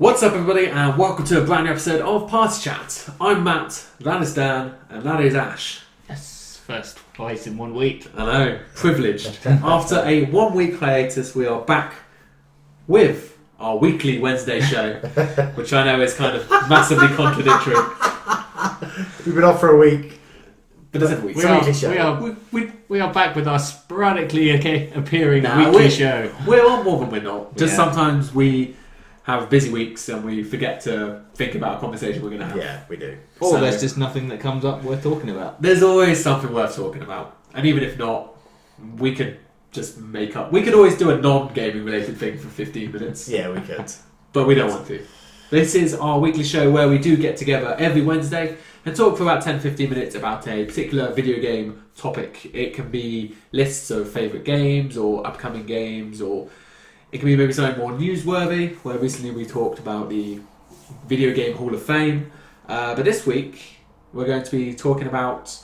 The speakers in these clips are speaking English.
What's up, everybody, and welcome to a brand new episode of Party Chat. I'm Matt, that is Dan, and that is Ash. Yes, first twice in 1 week. I know, privileged. After a 1 week hiatus, we are back with our weekly Wednesday show, which I know is kind of massively contradictory. We've been off for a week. But it's a week. We are back with our sporadically appearing Nah, weekly show. We're on more than we're not. Just Yeah. sometimes we have busy weeks and we forget to think about a conversation we're going to have. Yeah, we do. Or So- there's just nothing that comes up worth talking about. There's always something worth talking about. And even if not, we could just make up. We could always do a non-gaming related thing for 15 minutes. Yeah, we could. But we don't want to. This is our weekly show where we do get together every Wednesday and talk for about 10-15 minutes about a particular video game topic. It can be lists of favourite games or upcoming games, or it can be maybe something more newsworthy, where recently we talked about the Video Game Hall of Fame. But this week we're going to be talking about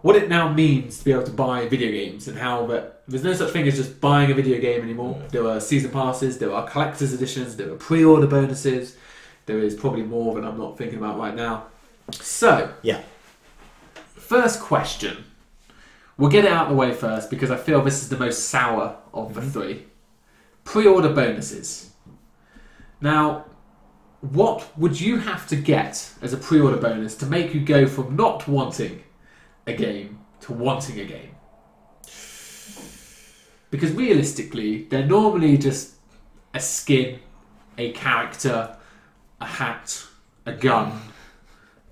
what it now means to be able to buy video games and how that there's no such thing as just buying a video game anymore. There are season passes, there are collector's editions, there are pre-order bonuses. There is probably more than I'm not thinking about right now. So, Yeah. first question. We'll get it out of the way first because I feel this is the most sour of the three. Pre-order bonuses. Now, what would you have to get as a pre-order bonus to make you go from not wanting a game to wanting a game? Because realistically, they're normally just a skin, a character, a hat, a gun,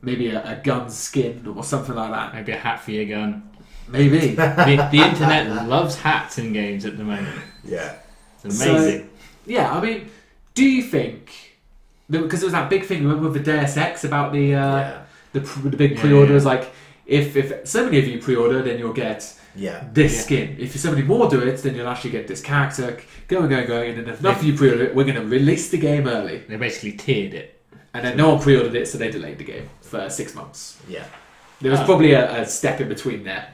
maybe a gun skin or something like that. Maybe a hat for your gun. Maybe. The internet loves hats in games at the moment. Yeah. It's amazing. So, yeah, I mean, do you think, because there was that big thing, remember with the Deus Ex about the big pre-orders, like if so many of you pre-order, then you'll get this skin. If so many more do it, then you'll actually get this character going, and then if enough of you pre-order it, we're going to release the game early. They basically tiered it. And then no one pre-ordered it, so they delayed the game for 6 months. Yeah. There was probably a step in between there.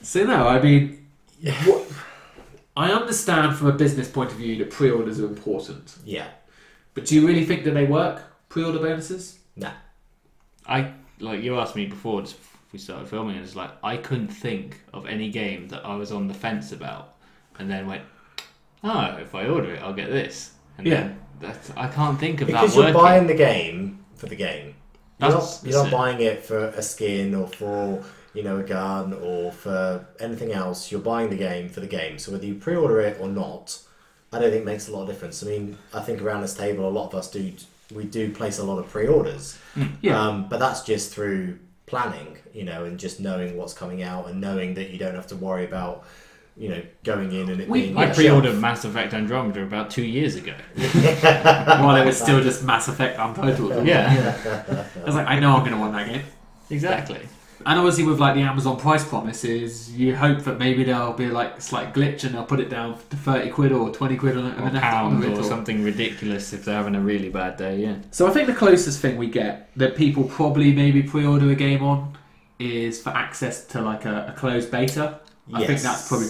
So no, I mean, I understand from a business point of view that pre-orders are important. Yeah. But do you really think that they work, pre-order bonuses? Nah. Like you asked me before we started filming, and it's like I couldn't think of any game that I was on the fence about, and then went, oh, if I order it, I'll get this. And then I can't think of because that working. you're buying the game for the game. You're That's not it. buying it for a skin or for a gun or for anything else. You're buying the game for the game. So whether you pre-order it or not, I don't think it makes a lot of difference. I mean, I think around this table, a lot of us do place a lot of pre-orders. But that's just through planning, and just knowing what's coming out and knowing that you don't have to worry about, going in and it being... I pre-ordered Mass Effect Andromeda about 2 years ago. While it was still just Mass Effect Untitled. Yeah, I was like, I know I'm going to want that game. exactly. And obviously with like the Amazon price promises, you hope that maybe there'll be like a slight glitch and they'll put it down to 30 quid or 20 quid on it. Or pound or something ridiculous if they're having a really bad day, yeah. So I think the closest thing we get that people probably maybe pre-order a game on is for access to like a closed beta. I think that's probably...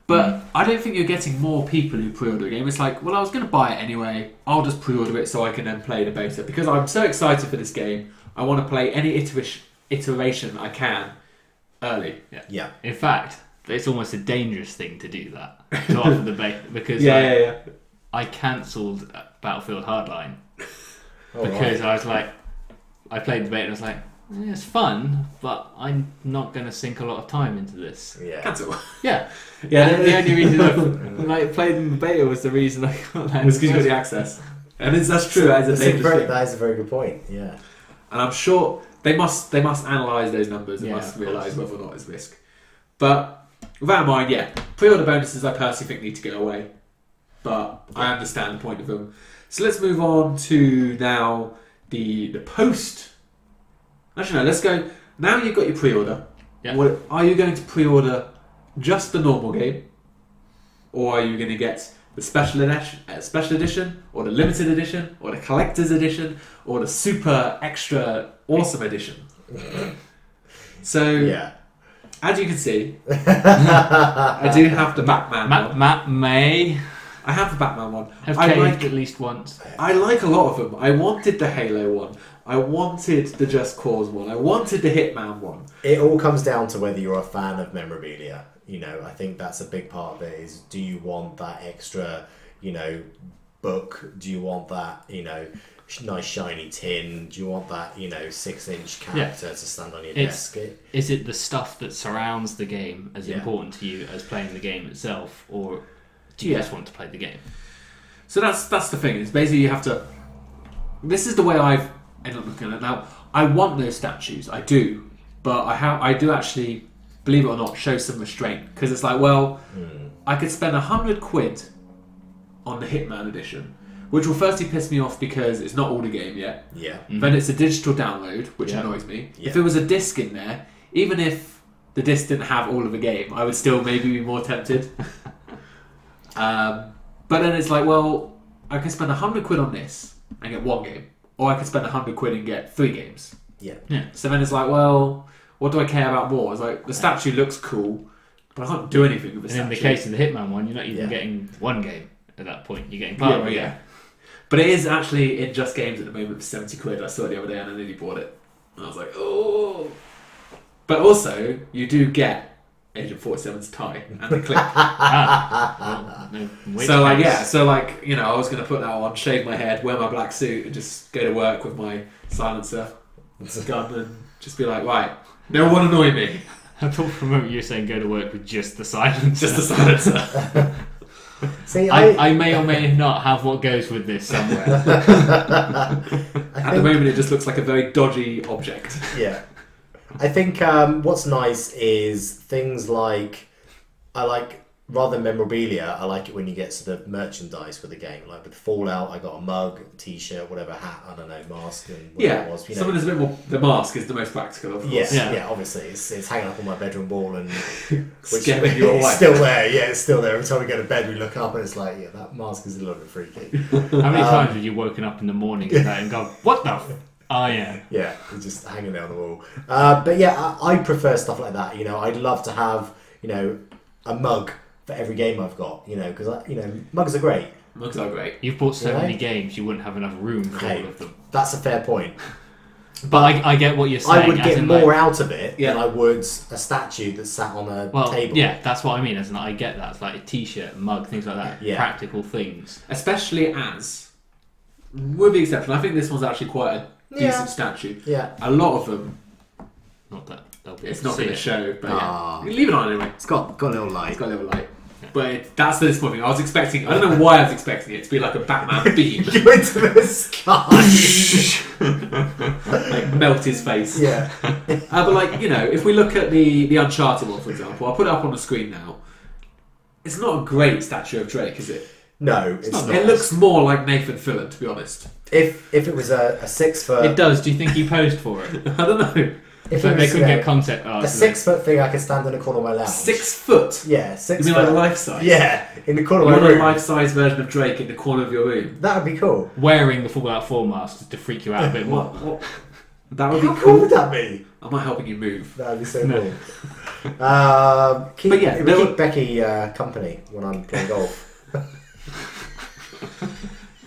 But I don't think you're getting more people who pre-order a game. It's like, well, I was going to buy it anyway. I'll just pre-order it so I can then play the beta. Because I'm so excited for this game. I want to play any iteration I can early. Yeah. In fact, it's almost a dangerous thing to do that. To offer the beta. Because I cancelled Battlefield Hardline. Because I was like... I played the beta and I was like... it's fun, but I'm not going to sink a lot of time into this. Yeah. Cancel. Yeah. The only reason I played in the beta was the reason I got that. It's because you got the access. And that's true. That is That is a very good point, yeah. And I'm sure they must analyse those numbers and must realise whether or not it's risk. But with that in mind, pre-order bonuses I personally think need to go away. But I understand the point of them. So let's move on to now the post. Actually, no, let's go. Now you've got your pre-order. Yeah. Are you going to pre-order just the normal game? Or are you going to get the special edition, or the limited edition, or the collector's edition, or the super extra awesome edition? So, as you can see, I do have the Batman. Matt May. I have the Batman one. Have I caved like at least once. I like a lot of them. I wanted the Halo one. I wanted the Just Cause one. I wanted the Hitman one. It all comes down to whether you're a fan of memorabilia. You know, I think that's a big part of it. Is do you want that extra, you know, book? Do you want that, you know, nice shiny tin? Do you want that, you know, 6-inch character to stand on your desk? Is it the stuff that surrounds the game as important to you as playing the game itself, or do you just want to play the game? So that's the thing. Is basically you have to. This is the way I've ended up looking at it now. I want those statues, I do, but I do actually, believe it or not, show some restraint, because it's like, well, I could spend £100 on the Hitman edition, which will firstly piss me off because it's not all the game yet. Yeah. Mm-hmm. Then it's a digital download, which annoys me. Yeah. If it was a disc in there, even if the disc didn't have all of the game, I would still maybe be more tempted. But then it's like, well, I can spend £100 on this and get one game, or I could spend £100 and get 3 games. Yeah. So then it's like, well, what do I care about more? It's like the statue looks cool, but I can't do anything with the statue. And in the case of the Hitman one, you're not even getting one game at that point. You're getting part of it. Yeah. But it is actually in Just Games at the moment for £70. I saw it the other day and I nearly bought it. And I was like, oh. But also, you do get Agent 47's tie and the clip. So like, you know, I was going to put that on, shave my head, wear my black suit, and just go to work with my silencer, gun, and just be like, right, no one annoy me. I thought for a moment you were saying go to work with just the silencer. Just the silencer. See, I may or may not have what goes with this somewhere. At the moment, it just looks like a very dodgy object. Yeah. I think what's nice is things like, I like, rather than memorabilia, I like it when you get sort of merchandise for the game. Like with Fallout, I got a mug, t-shirt, whatever, hat, I don't know, mask, and whatever it was. You know. Something that's a bit more. The mask is the most practical, of course. Yeah, obviously, it's hanging up on my bedroom wall, and scaring you away. It's still there. Yeah, it's still there. Every time we go to bed, we look up, and it's like, yeah, that mask is a little bit freaky. How many times have you woken up in the morning and gone, what the? Oh yeah. Yeah, it's just hanging there on the wall. But yeah, I prefer stuff like that. You know, I'd love to have, you know, a mug for every game I've got, you know, because, you know, mugs are great. Mugs are great. You've bought so many games, you wouldn't have enough room for all of them. That's a fair point. But I get what you're saying. I would get more out of it than I would a statue that's sat on a table. Yeah, that's what I mean. As in, I get that. It's like a t-shirt, mug, things like that. Yeah. Practical things. Especially as, with the exception, I think this one's actually quite a decent statue. Yeah. A lot of them. Not that they'll be. It's not going to show, but you leave it on anyway. It's got a little light. It's got a little light. But that's the disappointing thing. I was expecting. I don't know why I was expecting it to be like a Batman beam. Go into the sky. Like melt his face. Yeah. But like, you know, if we look at the Uncharted one, for example, I'll put it up on the screen now. It's not a great statue of Drake, is it? No, it's not. It looks more like Nathan Fillion, to be honest. If it was a 6 foot, it does. Do you think he posed for it? I don't know. If but they couldn't get concept art. A 6 foot thing, I could stand in the corner of my lounge. 6 foot? Yeah, 6 You mean foot. like life size? Yeah, in the corner of my room. You want a life size version of Drake in the corner of your room? That would be cool. Wearing the Fallout 4 mask to freak you out a bit more. What? That would How be cool cool. would that be? Am I helping you move? That would be so cool. But yeah, keep Becky company when I'm playing golf.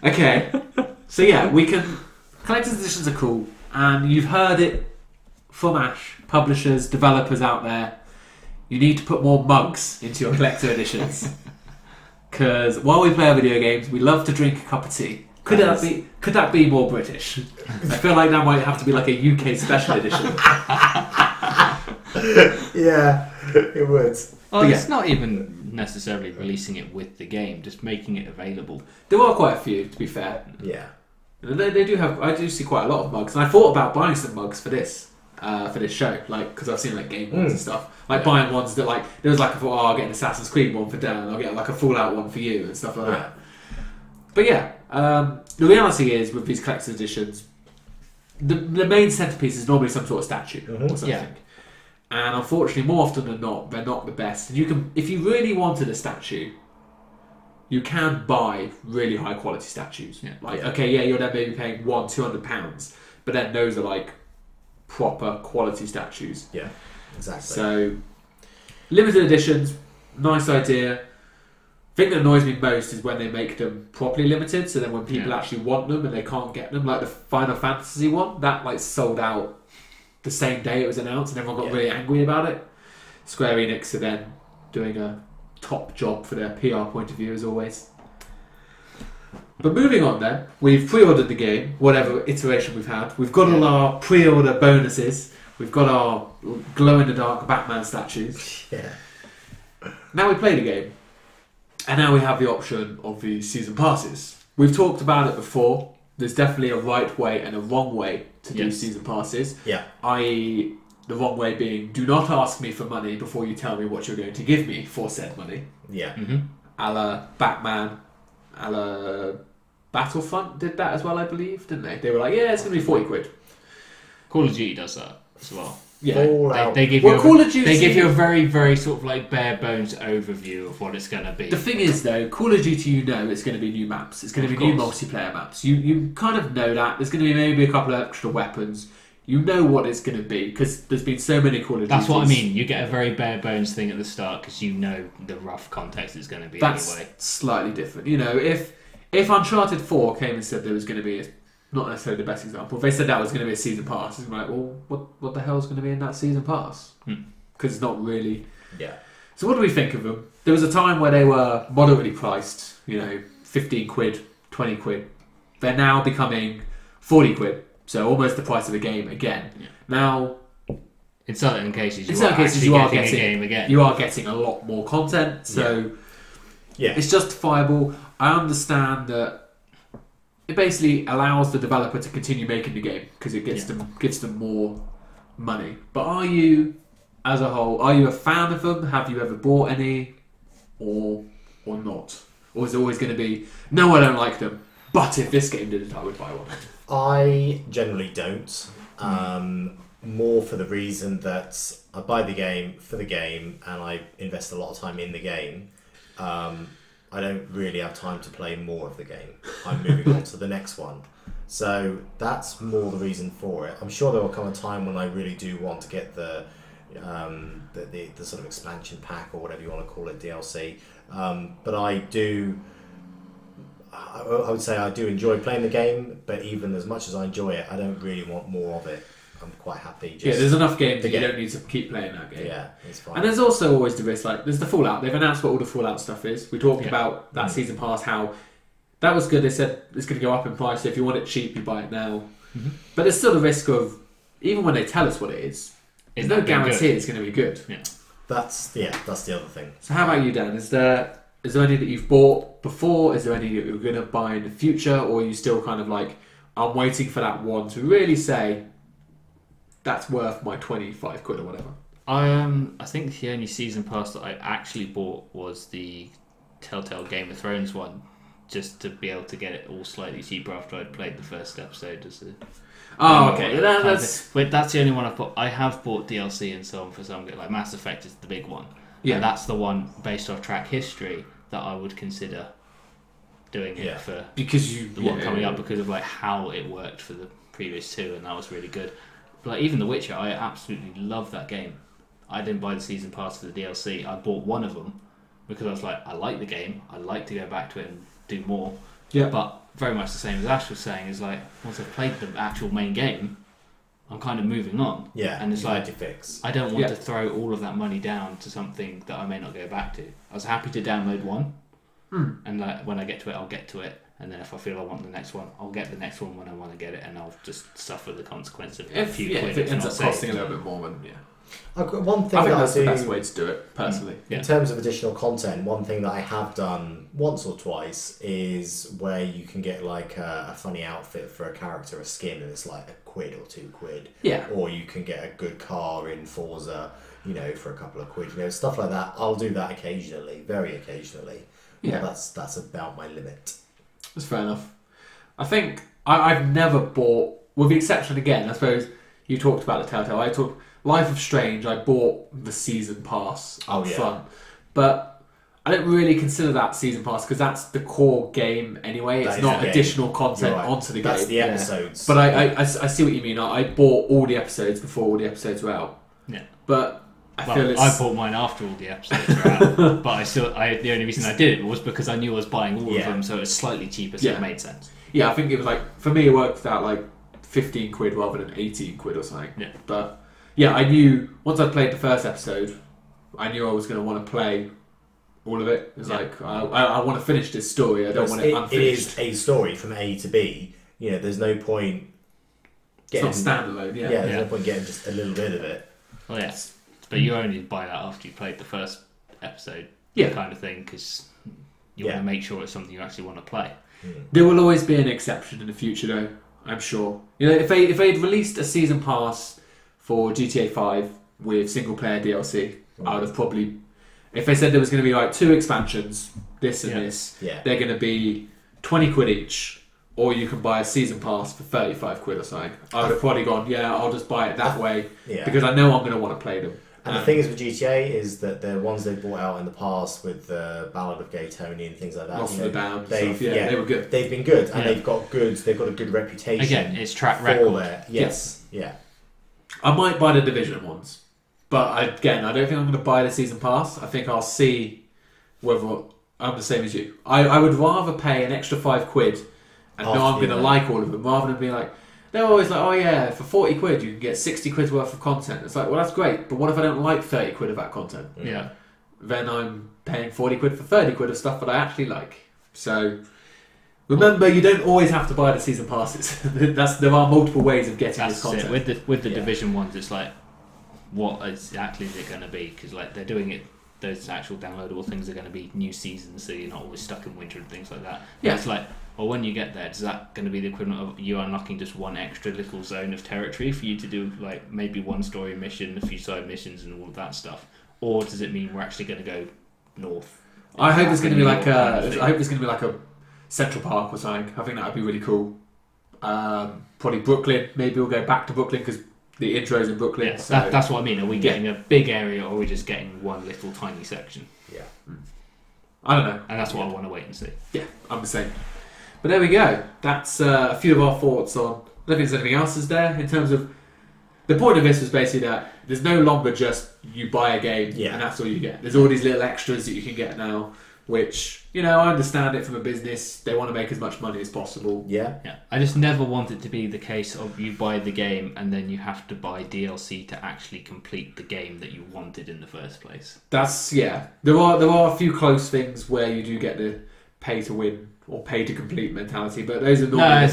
Okay, so yeah, we can. Collector's editions are cool, and you've heard it from Ash, publishers, developers out there. You need to put more mugs into your collector editions, because while we play our video games, we love to drink a cup of tea. Could that be more British? I feel like that might have to be like a UK special edition. Yeah, it would. Well, it's not even necessarily releasing it with the game, just making it available. There are quite a few, to be fair. Yeah. They do have. I do see quite a lot of mugs, and I thought about buying some mugs for this show, like because I've seen like game ones and stuff. Like buying ones that like there was like I thought, I'll get an Assassin's Creed one for Dan, I'll get like a Fallout one for you and stuff like that. But yeah, the reality is with these collector's editions, the main centerpiece is normally some sort of statue or something. Yeah. And unfortunately, more often than not, they're not the best. And you can, if you really wanted a statue, you can buy really high quality statues. Yeah. Like, okay, yeah, you're then maybe paying £200, but then those are like proper quality statues. Yeah, exactly. So, limited editions, nice idea. thing that annoys me most is when they make them properly limited, so then when people actually want them and they can't get them, like the Final Fantasy one, that like sold out the same day it was announced and everyone got really angry about it. Square Enix are then doing a top job for their PR point of view as always. But moving on then, we've pre-ordered the game, whatever iteration we've had. We've got all our pre-order bonuses. We've got our glow-in-the-dark Batman statues. Yeah. Now we play the game. And now we have the option of the season passes. We've talked about it before. There's definitely a right way and a wrong way to do season passes. Yeah. I.e., the wrong way being, do not ask me for money before you tell me what you're going to give me for said money. Yeah. A la Batman, a la Battlefront did that as well, I believe, didn't they? They were like, yeah, it's going to be 40 quid. Call of Duty does that as well. Yeah, they give you a very, very sort of like bare bones overview of what it's going to be. The thing is, though, Call of Duty, you know, it's going to be new maps. It's going to be new multiplayer maps. You kind of know that. There's going to be maybe a couple of extra weapons. You know what it's going to be because there's been so many Call of Duties. That's what I mean. You get a very bare bones thing at the start because you know the rough context it's going to be. That's anyway. Slightly different. You know, if Uncharted 4 came and said there was going to be not necessarily the best example. If they said that was going to be a season pass, it's like, well, what the hell's going to be in that season pass? Because it's not really. Yeah. So what do we think of them? There was a time where they were moderately priced, 15 quid, 20 quid. They're now becoming 40 quid, so almost the price of the game again. Yeah. Now, in certain cases, you are getting a game again. You are getting a lot more content, so it's justifiable. I understand that. It basically allows the developer to continue making the game because it gives them more money. But are you, as a whole, a fan of them? Have you ever bought any, or not? Or is it always going to be, no, I don't like them, but if this game did it, I would buy one? I generally don't. More for the reason that I buy the game for the game and I invest a lot of time in the game. I don't really have time to play more of the game. I'm moving on to the next one. So that's more the reason for it. I'm sure there will come a time when I really do want to get the sort of expansion pack or whatever you want to call it, DLC. But I would say I do enjoy playing the game, but even as much as I enjoy it, I don't really want more of it. I'm quite happy. There's enough games that you don't need to keep playing that game. Yeah, it's fine. And there's also always the risk, like, there's the Fallout. They've announced what all the Fallout stuff is. We talked about that season pass, how that was good. They said it's going to go up in price, so if you want it cheap, you buy it now. But there's still the risk of, even when they tell us what it is, there's no guarantee it's going to be good. Yeah. That's the other thing. So how about you, Dan? Is there any that you've bought before? Is there any that you're going to buy in the future? Or are you still kind of like, I'm waiting for that one to really say, that's worth my 25 quid or whatever? I think the only season pass that I actually bought was the Telltale Game of Thrones one, just to be able to get it all slightly cheaper after I'd played the first episode. Okay. But that's the only one I've bought. I have bought DLC and so on for some, like Mass Effect is the big one. Yeah. And that's the one based off track history that I would consider doing it for, because the one coming up because of like how it worked for the previous two, and that was really good. But like, even The Witcher, I absolutely love that game. I didn't buy the season pass for the DLC. I bought one of them because I was like, I like the game. I'd like to go back to it and do more. Yeah. But very much the same as Ash was saying, is like, once I've played the actual main game, I'm kind of moving on. Yeah. And it's like, I don't want to throw all of that money down to something that I may not go back to. I was happy to download one. And like, when I get to it, I'll get to it. And then if I feel I want the next one, I'll get the next one when I want to get it, and I'll just suffer the consequence of a few quid. If it ends up costing a little bit more, then one thing I think that's the best way to do it, personally. In terms of additional content, one thing that I have done once or twice is where you can get like a funny outfit for a character, a skin, and it's like £1 or £2. Yeah. Or you can get a good car in Forza, for a couple of quid. Stuff like that. I'll do that occasionally, very occasionally. Yeah. Well, that's about my limit. That's fair enough. I think I've never bought, with the exception again, I suppose you talked about the Telltale. Life of Strange, I bought the season pass up front. But I don't really consider that season pass because that's the core game anyway. It's not additional content onto the game. That's the episodes. But I see what you mean. I bought all the episodes before all the episodes were out. Yeah. But I bought mine after all the episodes were out, but the only reason I did it was because I knew I was buying all of them, so it was slightly cheaper, so it made sense. Yeah, I think it was like, for me it worked out like 15 quid rather than 18 quid or something. Yeah. But yeah, I knew once I played the first episode, I knew I was going to want to play all of it. It's like, I want to finish this story, I don't want it unfinished. It is a story from A to B. There's no point getting... It's not standalone, there's no point getting just a little bit of it. Well, yes. But you only buy that after you played the first episode, kind of thing, because you want to make sure it's something you actually want to play. There will always be an exception in the future, though. I'm sure. If they'd released a season pass for GTA 5 with single player DLC, I would have probably. If they said there was going to be like 2 expansions, this and this, they're going to be 20 quid each, or you can buy a season pass for 35 quid or something. I would have probably gone, I'll just buy it that way because I know I'm going to want to play them. And the thing is with GTA is that the ones they brought out in the past with the Ballad of Gay Tony and things like that, Lost the Bound, they were good. They've been good, and they've got a good reputation. Again, it's track record. Yes. Yeah. I might buy the Division ones, but I don't think I'm going to buy the season pass. I think I'll see whether I'm the same as you. I would rather pay an extra 5 quid and know I'm going to like all of them, rather than being like. They're always like, for 40 quid you can get 60 quid's worth of content. It's like, well, that's great, but what if I don't like 30 quid of that content? Yeah. Then I'm paying 40 quid for 30 quid of stuff that I actually like. So, remember, you don't always have to buy the season passes. There are multiple ways of getting this content. With the Division ones, it's like, what exactly is it going to be? Because like they're doing it, those actual downloadable things are going to be new seasons, so you're not always stuck in winter and things like that. Yeah. It's like, well, when you get there, is that going to be the equivalent of you unlocking just one extra little zone of territory for you to do, like maybe one story mission, a few side missions, and all of that stuff? Or does it mean we're actually going to go north? I hope there's going to be like a Central Park or something. I think that would be really cool. Probably Brooklyn. Maybe we'll go back to Brooklyn because the intro's in Brooklyn. Yeah, so. That's what I mean. Are we getting a big area, or are we just getting one little tiny section? Yeah. I don't know. And that's what I want to wait and see. Yeah, I'm the same. But there we go. That's a few of our thoughts on. I don't think there's anything else is there in terms of. The point of this was basically that there's no longer just you buy a game and that's all you get. There's all these little extras that you can get now, which, I understand it from a business. They want to make as much money as possible. Yeah. I just never want it to be the case of you buy the game and then you have to buy DLC to actually complete the game that you wanted in the first place. There are a few close things where you do get the pay to win or pay to complete mentality, but those are normally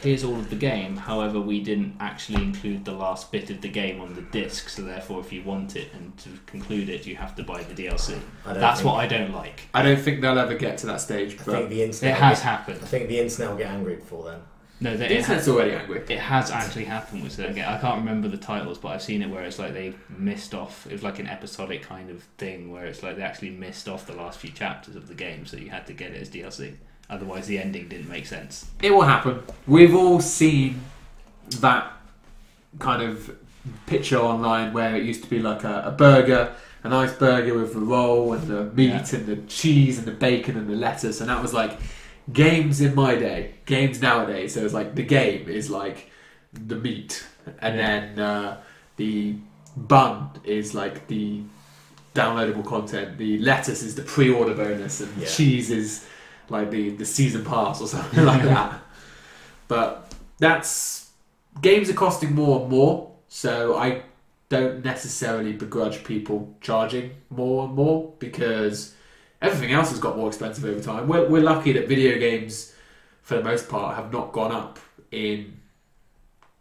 here's all of the game, however we didn't actually include the last bit of the game on the disc, so therefore if you want it and to conclude it you have to buy the DLC. That's what I don't like. I don't think they'll ever get to that stage, but it has happened. I think the internet will get angry before then. No, the internet's already angry. It has actually happened with certain games. I can't remember the titles, but I've seen it where it's like they missed off. It was like an episodic kind of thing where it's like they actually missed off the last few chapters of the game, so you had to get it as DLC. Otherwise, the ending didn't make sense. It will happen. We've all seen that kind of picture online where it used to be like a burger, a nice burger with the roll and the meat and the cheese and the bacon and the lettuce, and that was like games in my day. Games nowadays, so it's like the game is like the meat, and then the bun is like the downloadable content, the lettuce is the pre-order bonus, and the cheese is like the season pass or something like that. But games are costing more and more, so I don't necessarily begrudge people charging more and more because everything else has got more expensive over time. We're lucky that video games, for the most part, have not gone up in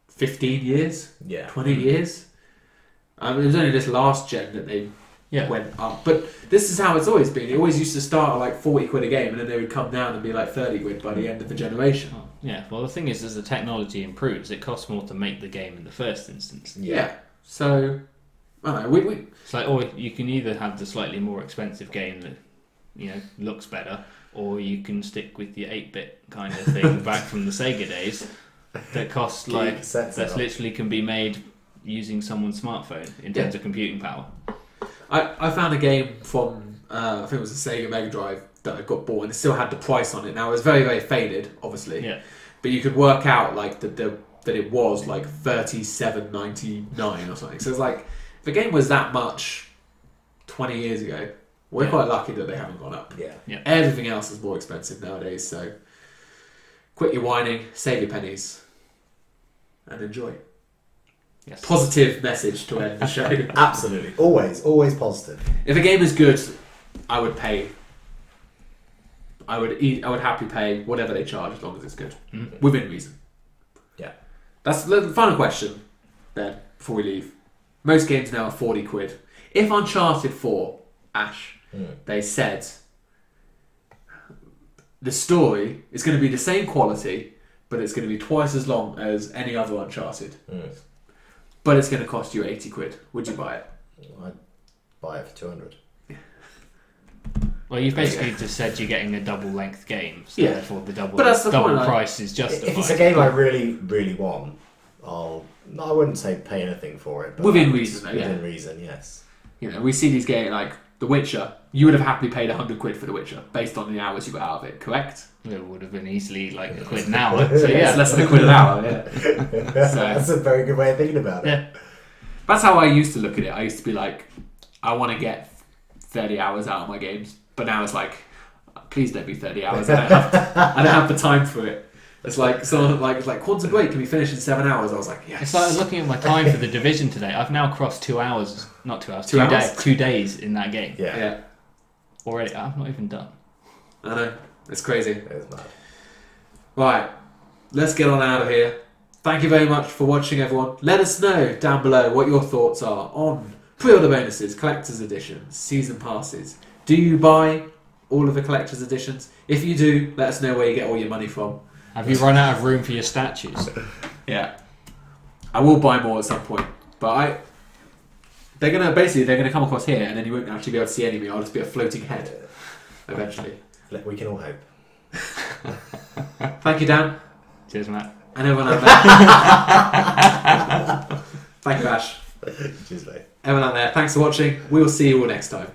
15 years, 20 years. I mean, it was only this last gen that they went up. But this is how it's always been. It always used to start at like 40 quid a game, and then they would come down and be like 30 quid by the end of the generation. Oh, yeah, well, the thing is, as the technology improves, it costs more to make the game in the first instance. Yeah. So, I don't know. It's like, or you can either have the slightly more expensive game that looks better, or you can stick with your 8-bit kind of thing back from the Sega days that costs that literally can be made using someone's smartphone in terms of computing power. I found a game from I think it was a Sega Mega Drive that I got bought, and it still had the price on it. Now it was very, very faded, obviously. Yeah. But you could work out like that it was like $37.99 or something. So it's like If a game was that much 20 years ago, we're quite lucky that they haven't gone up. Yeah. Everything else is more expensive nowadays, so quit your whining, save your pennies, and enjoy. Yes. Positive message to end the show. Absolutely. Always positive. If a game is good, I would pay. I would happily pay whatever they charge as long as it's good. Within reason. Yeah. That's the final question, then, before we leave. Most games now are 40 quid. If Uncharted 4, Ash, they said the story is going to be the same quality, but it's going to be twice as long as any other Uncharted. But it's going to cost you 80 quid. Would you buy it? I'd buy it for 200. Well, you've basically just said you're getting a double-length game, so therefore the double price is justified. If it's a game I really, really want, I wouldn't say pay anything for it. But within reason, though, Within reason, yes. You know, we see these games like The Witcher. You would have happily paid 100 quid for The Witcher, based on the hours you got out of it, correct? It would have been easily like a quid an hour. So It's less than a quid an hour, That's a very good way of thinking about it. Yeah. That's how I used to look at it. I used to be like, I want to get 30 hours out of my games. But now it's like, please don't be 30 hours. I don't have the time for it. It's like Quantum Break can be finished in 7 hours. I was like, yes. It's like I was looking at my time for the Division today. I've now crossed 2 hours. Not 2 hours. 2 days. 2 days in that game. Yeah. Already, I'm not even done. I know. It's crazy. It is mad. Right. Let's get on out of here. Thank you very much for watching, everyone. Let us know down below what your thoughts are on pre-order bonuses, collector's editions, season passes. Do you buy all of the collector's editions? If you do, let us know where you get all your money from. Have you run out of room for your statues? Yeah. I will buy more at some point. But they're gonna come across here and then you won't actually be able to see any of me. I'll just be a floating head. Eventually. We can all hope. Thank you, Dan. Cheers, Matt. And everyone out there. Thank you, Ash. Cheers, mate. Everyone out there, thanks for watching. We'll see you all next time.